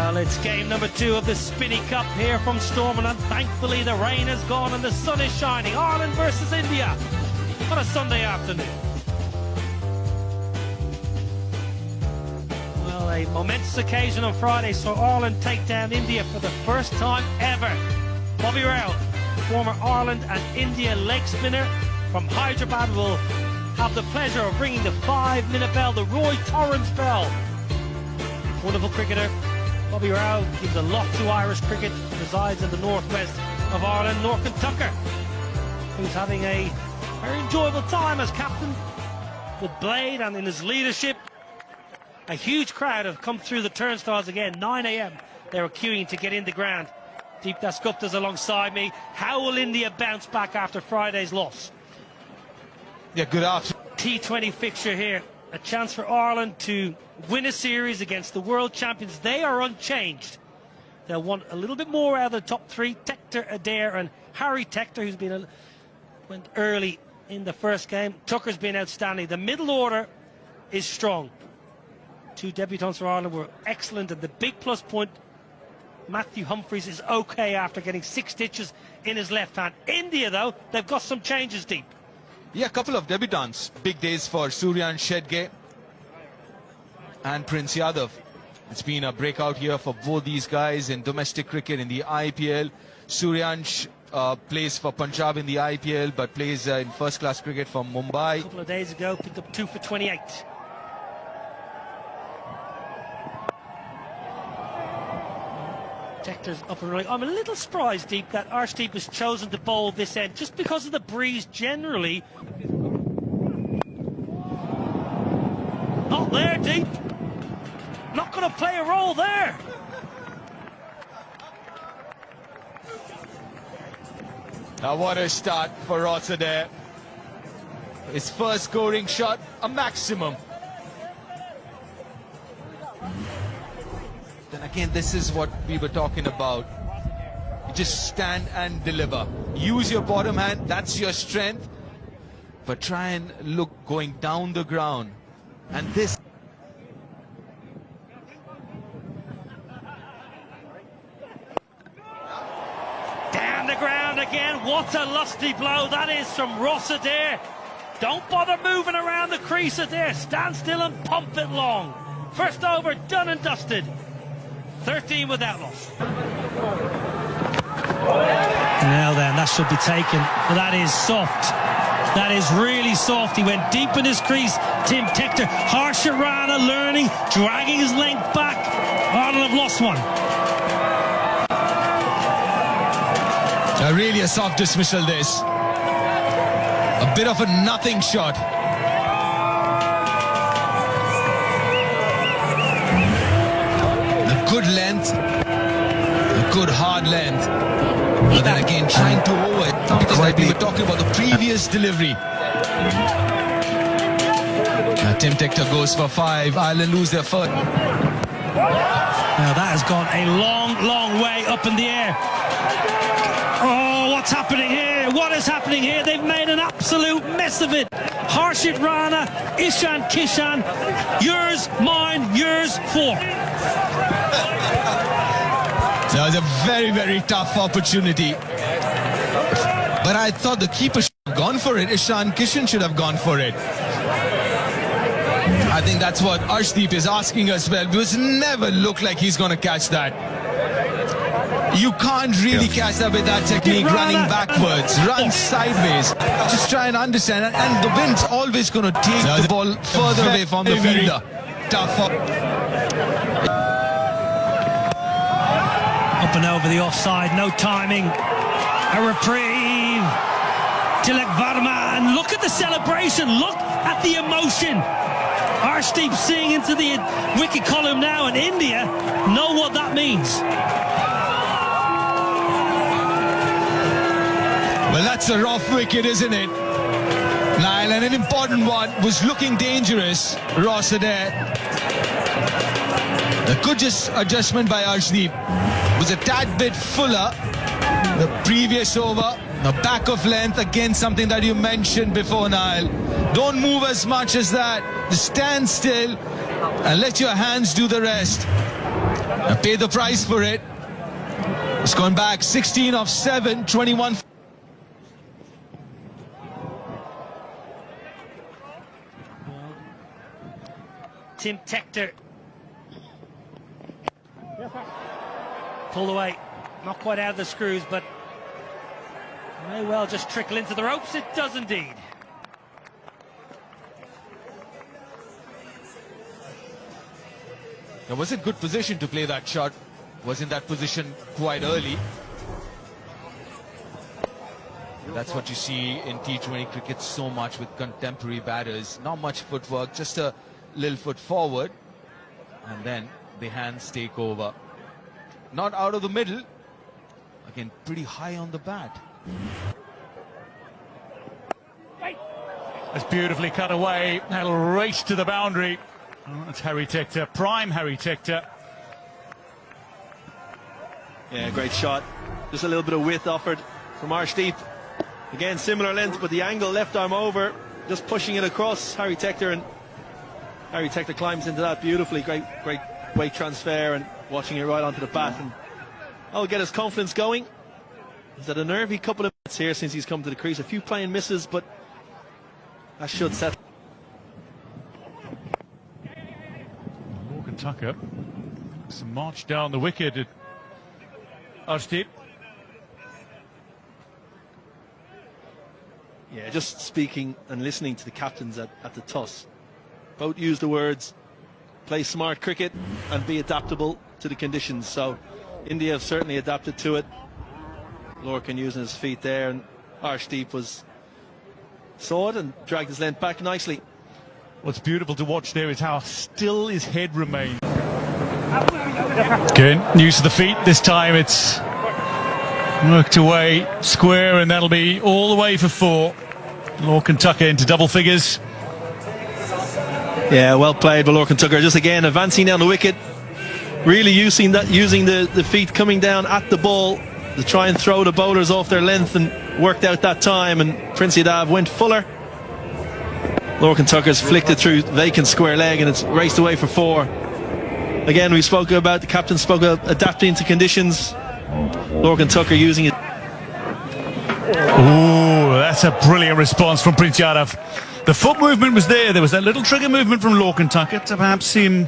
Well, it's game number 2 of the Spinny Cup here from Stormont, and thankfully the rain has gone and the sun is shining. Ireland versus India on a Sunday afternoon. Well, a momentous occasion on Friday saw Ireland take down India for the first time ever. Bobby Rao, former Ireland and India leg spinner from Hyderabad, will have the pleasure of ringing the 5-minute bell, the Roy Torrance bell. Wonderful cricketer. Bobby Rao gives a lot to Irish cricket, resides in the northwest of Ireland. Norcan Tucker, who's having a very enjoyable time as captain with Blade and in his leadership. A huge crowd have come through the turnstiles again. 9 a.m. they were queuing to get in the ground. Deep Dasgupta's alongside me. How will India bounce back after Friday's loss? Yeah, good afternoon. T20 fixture here. A chance for Ireland to win a series against the world champions. They are unchanged. They'll want a little bit more out of the top 3. Tector, Adair and Harry Tector, who's been went early in the first game. Tucker's been outstanding. The middle order is strong. 2 debutants for Ireland were excellent, and the big plus point, Matthew Humphries is okay after getting 6 stitches in his left hand. India, though, they've got some changes deep. Yeah, a couple of debutants. Big days for Suryan Shedge and Prince Yadav. It's been a breakout year for both these guys in domestic cricket in the IPL. Suryansh plays for Punjab in the IPL, but plays in first-class cricket for Mumbai. A couple of days ago, picked up 2 for 28. Tector's up and running. I'm a little surprised, Deep, that Arshdeep has chosen to bowl this end just because of the breeze generally. Not there, Deep. Not going to play a role there. Now what a start for Rossiter. His first scoring shot, a maximum. Then again, this is what we were talking about. You just stand and deliver. Use your bottom hand, that's your strength. But try and look going down the ground. And this... Down the ground again. What a lusty blow that is from Rossiter. Don't bother moving around the crease there. Stand still and pump it long. First over, done and dusted. 13 without loss. Now then, that should be taken. But that is soft. That is really soft. He went deep in his crease. Tim Tector, Harsha Rana learning, dragging his length back. Ireland have lost one. Really a soft dismissal, this. A bit of a nothing shot. The good length, the good hard length. But then again, trying to over it. Something that we were talking about, the previous delivery. Now Tim Tector goes for 5. Ireland lose their first. Now that has gone a long, long way up in the air. Oh, what's happening here? What is happening here? They've made an absolute mess of it. Harshit Rana, Ishan Kishan, yours, mine, yours, 4. That was a very, very tough opportunity. But I thought the keeper should have gone for it. Ishan Kishan should have gone for it. I think that's what Arshdeep is asking as well, because it never looked like he's going to catch that. You can't really catch that with that technique, running backwards, run sideways. Just try and understand it. And the wind's always going to take the ball further away from the fielder. Tough. Up and over the offside, no timing. A reprieve. Tilak Varma, and look at the celebration. Look at the emotion. Arshdeep seeing into the wicket column now, and India know what that means. Well, that's a rough wicket, isn't it, Niall? And an important one. Was looking dangerous. Rossiter. The good adjustment by Arshdeep. Was a tad bit fuller. The previous over. The back of length, again something that you mentioned before, Niall. Don't move as much as that. Just stand still and let your hands do the rest. And pay the price for it. It's gone back 16 of 7, 21. Tim Tector. Pulled away. Not quite out of the screws, but may well just trickle into the ropes. It does indeed. It was a good position to play that shot. Was in that position quite early. That's what you see in T20 cricket so much with contemporary batters. Not much footwork, just a little foot forward, and then the hands take over. Not out of the middle. Again, pretty high on the bat. That's beautifully cut away. That'll race to the boundary. Oh, that's Harry Tector, prime Harry Tector. Yeah, great shot. Just a little bit of width offered from Arshdeep. Again, similar length, but the angle, left arm over, just pushing it across Harry Tector, and Harry Tector climbs into that beautifully. Great weight transfer and watching it right onto the bat, and that'll get his confidence going. He's had a nervy couple of minutes here since he's come to the crease. A few playing misses, but that should set. Morgan Tucker. Some march down the wicket at Arshdeep. Yeah, just speaking and listening to the captains at the toss. Both use the words, play smart cricket and be adaptable to the conditions. So India have certainly adapted to it. Lorcan using his feet there, and Arshdeep saw it and dragged his length back nicely. What's beautiful to watch there is how still his head remains. Good, use of the feet. This time it's worked away square, and that'll be all the way for 4. Lorcan Tucker into double figures. Yeah, well played by Lorcan Tucker. Just again advancing down the wicket, really using the feet coming down at the ball to try and throw the bowlers off their length, and worked out that time, and Prince Yadav went fuller. Lorcan Tucker's flicked it through vacant square leg, and it's raced away for 4. Again, we spoke about, the captain spoke about adapting to conditions. Lorcan Tucker using it. Oh, that's a brilliant response from Prince Yadav. The foot movement was there. There was that little trigger movement from Lorcan Tucker to perhaps see him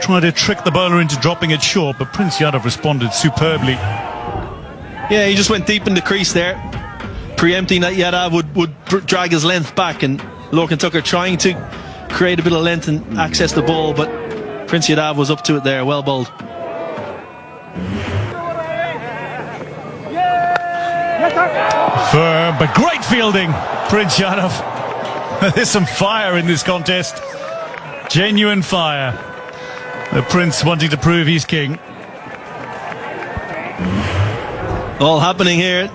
try to trick the bowler into dropping it short, but Prince Yadav responded superbly. Yeah, he just went deep in the crease there, preempting that Yadav would drag his length back, and Lorcan Tucker trying to create a bit of length and access the ball, but Prince Yadav was up to it there. Well bowled. Firm, but great fielding, Prince Yadav. There's some fire in this contest. Genuine fire. The Prince wanting to prove he's king. All happening here.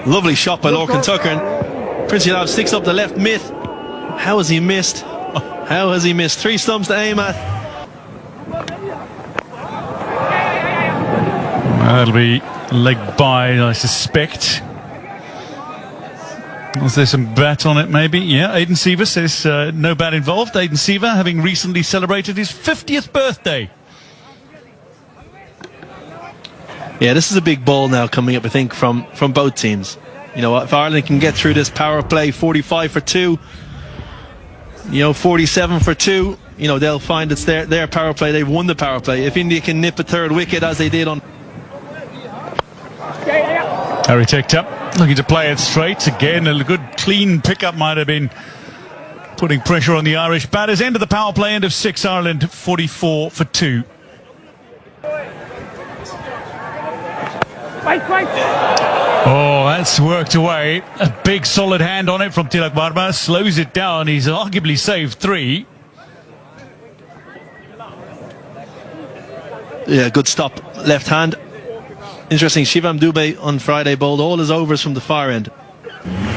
Lovely shot by Lorcan Tucker, and Prince Yadav sticks up the left mitt. How has he missed? How has he missed? 3 stumps to aim at. That'll be leg by, I suspect. Was there some bat on it, maybe? Yeah, Aidan Seaver says no bat involved. Aidan Seaver having recently celebrated his 50th birthday. Yeah, this is a big ball now coming up, I think, from both teams. You know, if Ireland can get through this power play, 45 for 2, 47 for 2, they'll find it's their power play. They've won the power play. If India can nip a 3rd wicket, as they did on... Harry Tector looking to play it straight. Again, a good clean pickup might have been putting pressure on the Irish batters. End of the power play, end of 6, Ireland 44 for 2. Oh, that's worked away. A big solid hand on it from Tilak Varma. Slows it down. He's arguably saved 3. Yeah, good stop. Left hand. Interesting, Shivam Dubey on Friday bowled all his overs from the far end.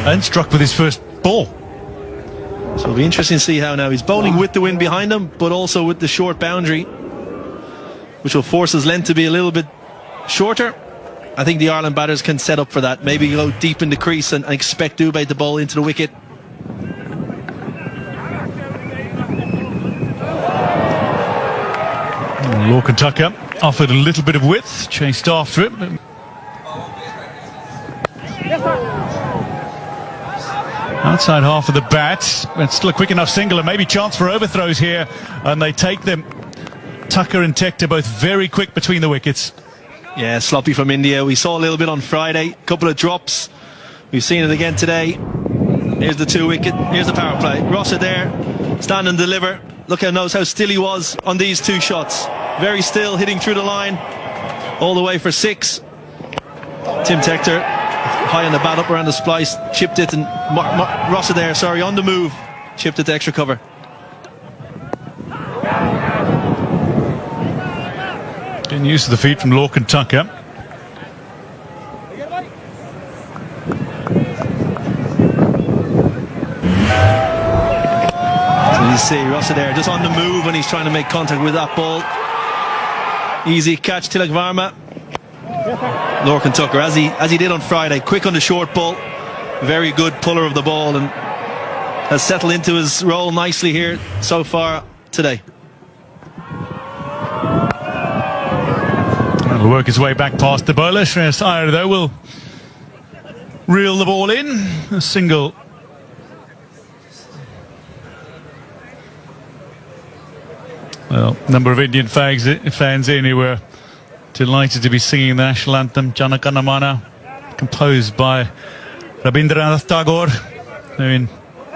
And struck with his first ball. So it'll be interesting to see how now he's bowling with the wind behind him, but also with the short boundary, which will force his length to be a little bit shorter. I think the Ireland batters can set up for that. Maybe go deep in the crease and expect Dubey to bowl into the wicket. Lorcan Tucker offered a little bit of width, chased after it. Outside half of the bat, it's still a quick enough single and maybe chance for overthrows here, and they take them. Tucker and Tector both very quick between the wickets. Yeah, sloppy from India. We saw a little bit on Friday, couple of drops. We've seen it again today. Here's the 2 wicket, here's the power play. Rossa there, stand and deliver. Look how still he was on these 2 shots. Very still, hitting through the line, all the way for 6. Tim Tector, high on the bat, up around the splice, chipped it, and Rossa there, sorry, on the move, chipped it to extra cover. Getting used to the feet from Lorcan Tucker. You see Rossa there just on the move when he's trying to make contact with that ball. Easy catch, Tilak Varma. Lorcan Tucker, as he did on Friday, quick on the short ball, very good puller of the ball, and has settled into his role nicely here so far today. That'll work his way back past the bowler. Shreyas Iyer though will reel the ball in. A single. Well, number of Indian fans in who were delighted to be singing the national anthem, Jana Gana Mana, composed by Rabindranath Tagore, who in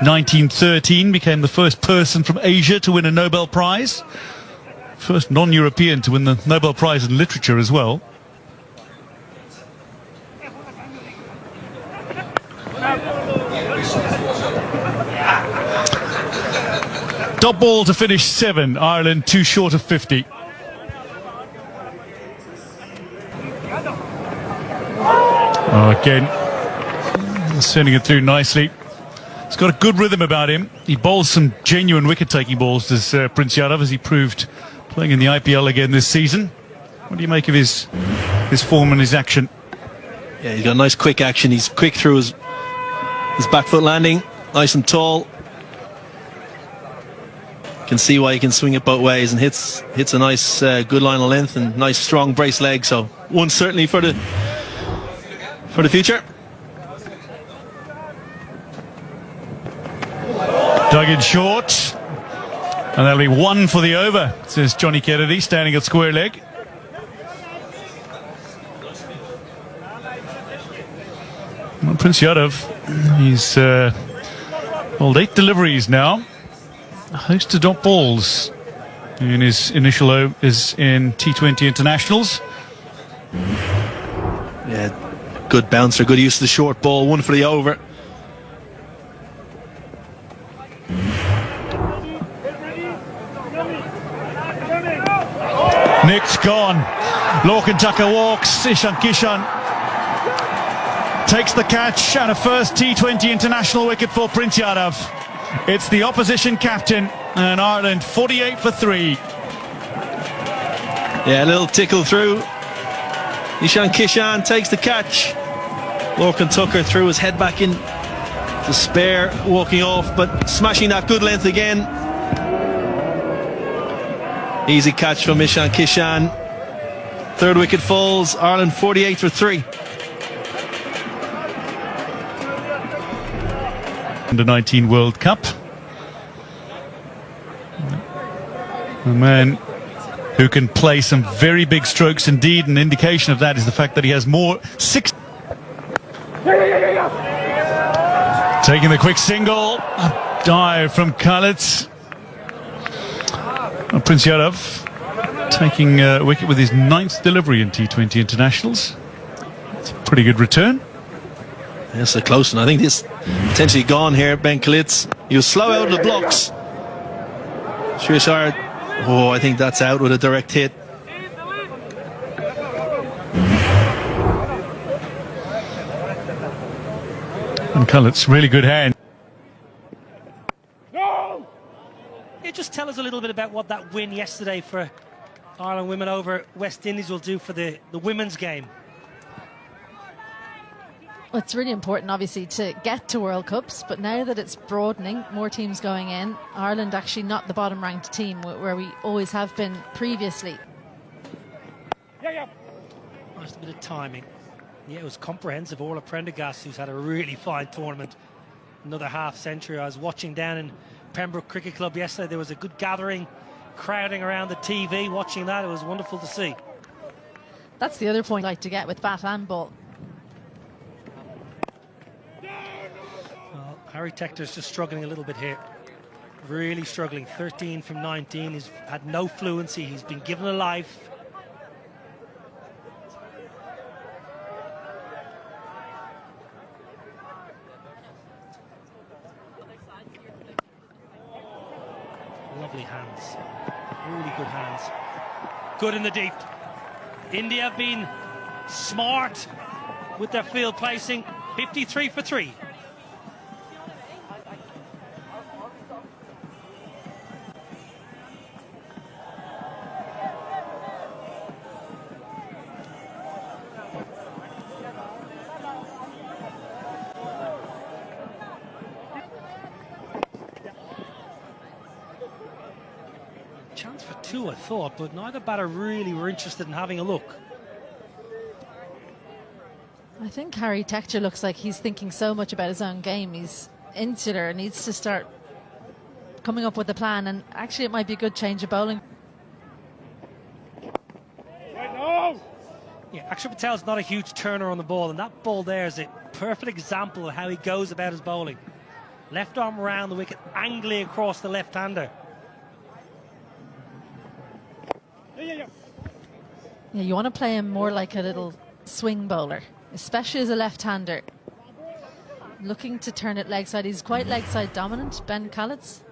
1913 became the first person from Asia to win a Nobel Prize. First non-European to win the Nobel Prize in Literature as well. Top ball to finish 7. Ireland 2 short of 50. Oh, again, sending it through nicely. He's got a good rhythm about him. He bowls some genuine wicket-taking balls, does Prince Yadav, as he proved playing in the IPL again this season. What do you make of his form and his action? Yeah, he's got a nice quick action. He's quick through his back foot landing, nice and tall. Can see why he can swing it both ways, and hits a nice good line of length and nice strong brace leg. So one certainly for the future. Dug in short, and that'll be 1 for the over, says Johnny Kennedy, standing at square leg. Well, Prince Yadav, he's bowled 8 deliveries now. A host of dot balls in his initial overs in T20 internationals. Yeah, good bouncer, good use of the short ball, 1 for the over. Nick's gone. Lorcan Tucker walks. Ishan Kishan takes the catch, and a first T20 international wicket for Prince Yadav. It's the opposition captain, and Ireland 48 for 3. Yeah, a little tickle through. Ishan Kishan takes the catch. Lorcan Tucker threw his head back in to spare, walking off, but smashing that good length again. Easy catch from Ishan Kishan. 3rd wicket falls. Ireland 48 for 3. Under 19 World Cup. A man who can play some very big strokes indeed. An indication of that is the fact that he has more 6. Taking the quick single. A dive from Khalid. Prince Yadav taking a wicket with his 9th delivery in T20 internationals. It's a pretty good return. Yes, a close one. I think this potentially gone here. Ben Kalitz, he was slow out of the blocks. Shreyas Iyer, oh, I think that's out with a direct hit. And Kalitz, really good hand. Yeah, just tell us a little bit about what that win yesterday for Ireland women over West Indies will do for the women's game. Well, it's really important, obviously, to get to World Cups, but now that it's broadening, more teams going in, Ireland actually not the bottom-ranked team where we always have been previously. Just a bit of timing. Yeah, it was comprehensive. Orla Prendergast, who's had a really fine tournament, another half century. I was watching down in Pembroke Cricket Club yesterday. There was a good gathering, crowding around the TV, watching that. It was wonderful to see. That's the other point I like to get with bat and ball. Well, Harry Tector's just struggling a little bit here. Really struggling. 13 from 19. He's had no fluency. He's been given a life. Lovely hands. Really good hands. Good in the deep. India have been smart with their field placing. 53 for 3. Chance for 2, I thought, but neither batter really were interested in having a look. I think Harry Tector looks like he's thinking so much about his own game. He's insular, needs to start coming up with a plan, and actually it might be a good change of bowling. Yeah, Akshar Patel's not a huge turner on the ball, and that ball there is a perfect example of how he goes about his bowling. Left arm around the wicket, angling across the left-hander. Yeah, you want to play him more like a little swing bowler, especially as a left-hander. Looking to turn it leg side. He's quite leg side dominant, Ben Khalid's.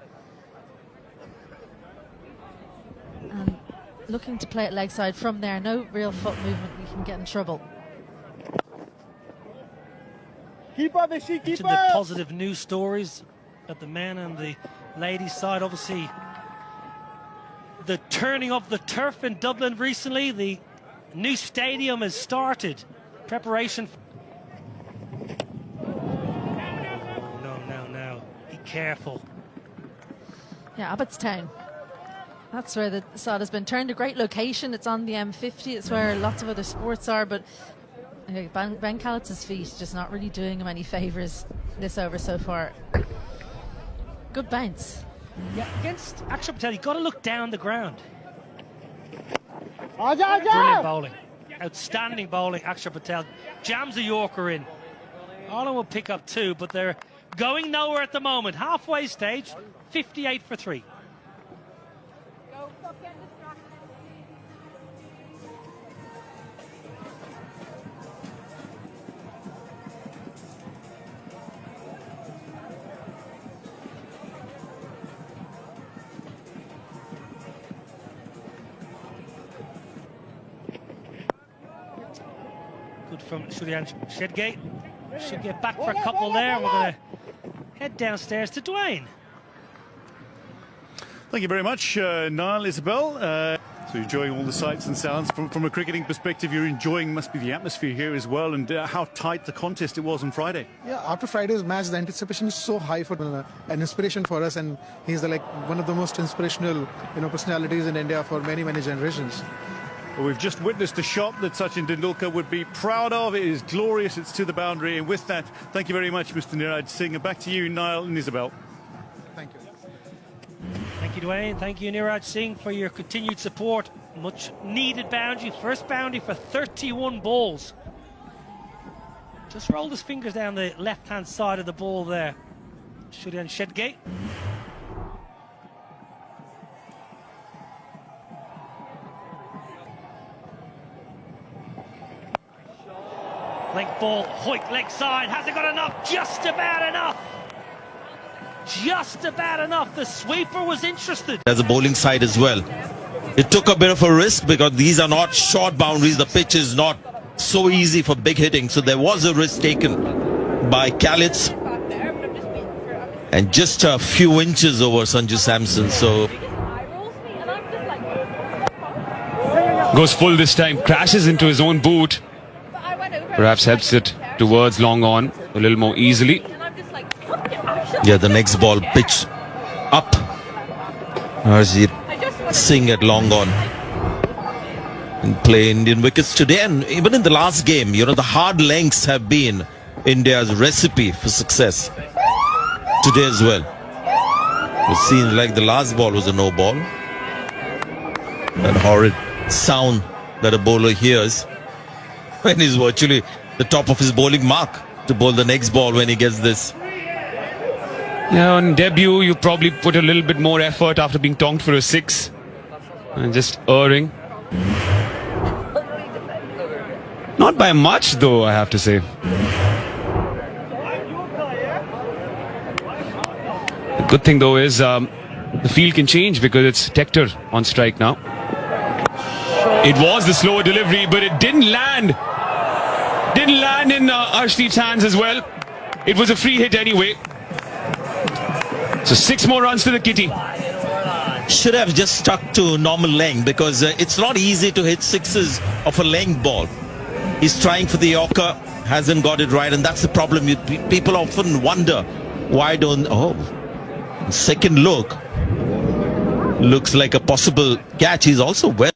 And looking to play it leg side from there. No real foot movement. We can get in trouble. Keep up, Ishi, keep up. The positive news stories at the men and the ladies side. Obviously, the turning of the turf in Dublin recently. The new stadium has started. Preparation. No. Be careful. Yeah, Abbottstown. That's where the sod has been turned. A great location. It's on the M50. It's where lots of other sports are. But Ben Khalid's feet just not really doing him any favours this over so far. Good bounce. Yeah, against Akshar Patel, you've got to look down the ground. Brilliant Brilliant bowling. Outstanding bowling, Akshar Patel. Jams a Yorker in. Ireland will pick up 2, but they're going nowhere at the moment. Halfway stage, 58 for 3. Good from Suryan Shedgate. Should get back for a couple there. And we're going to head downstairs to Dwayne. Thank you very much, Niall, Isabel. So you're enjoying all the sights and sounds. From a cricketing perspective, you're enjoying, must be the atmosphere here as well, and how tight the contest it was on Friday. Yeah, after Friday's match, the anticipation is so high for an inspiration for us, and he's like one of the most inspirational, personalities in India for many generations. Well, we've just witnessed a shot that Sachin Tendulkar would be proud of. It is glorious. It's to the boundary, and with that, thank you very much, Mr. Niraj Singh. And back to you, Niall and Isabel. Thank you. Thank you, Dwayne. Thank you, Niraj Singh, for your continued support. Much needed boundary. First boundary for 31 balls. Just rolled his fingers down the left-hand side of the ball there. Suryan Shedgate. Leg ball, Hoyt leg side. Has it got enough? Just about enough. Just about enough. The sweeper was interested. As a bowling side as well. It took a bit of a risk because these are not short boundaries. The pitch is not so easy for big hitting. So there was a risk taken by Khalid's. And just a few inches over Sanju Samson. So goes full this time, crashes into his own boot. Perhaps helps it towards long on a little more easily. yeah, the next ball pitch up. Harjit Singh at long on. and play Indian wickets today. And even in the last game, you know, the hard lengths have been India's recipe for success today as well. It seems like the last ball was a no ball. That horrid sound that a bowler hears when he's virtually the top of his bowling mark to bowl the next ball when he gets this. Yeah, on debut, you probably put a little bit more effort after being tonked for a 6 and just erring. Not by much, though, I have to say. The good thing, though, is the field can change because it's Tector on strike now. It was the slower delivery, but it didn't land. Didn't land in Arshdeep's hands as well. It was a free hit anyway. So 6 more runs to the kitty. Should have just stuck to normal length because it's not easy to hit 6s of a length ball. He's trying for the Yorker, hasn't got it right, and that's the problem. People often wonder why don't... Oh, second look. Looks like a possible catch. He's also well.